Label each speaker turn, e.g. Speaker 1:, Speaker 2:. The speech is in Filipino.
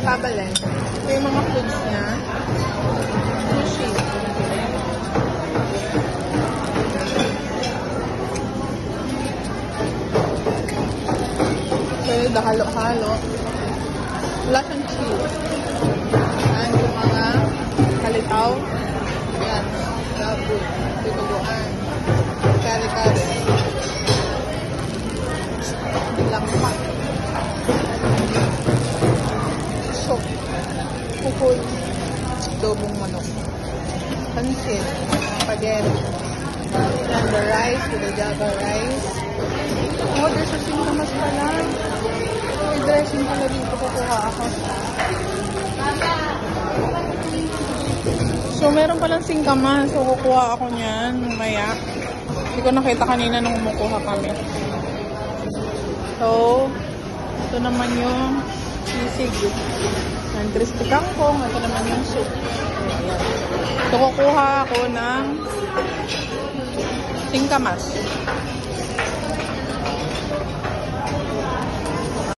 Speaker 1: Babalen. Ito yung mga foods niya. Sushi. So, halo-halo. Wala siyang cheese. Ayan yung mga kalitaw. Ayan. Gabu. Tinuguan. Kari-kari. Lampak. Sok. Kukul. Dobong manok. Pansit. Spaghetti. And the rice with the java rice. Oh, there's a singkamas pala. May dressing pala dito. Kukuha ako. So, meron palang singkamas. So, kukuha ako niyan. Mamaya. Hindi ko nakita kanina nung kumukuha kami. So, ito naman yung sisig. Ang crispy kangkong. Ito naman yung soup. Ayan. So, kukuha ako ng singkamas.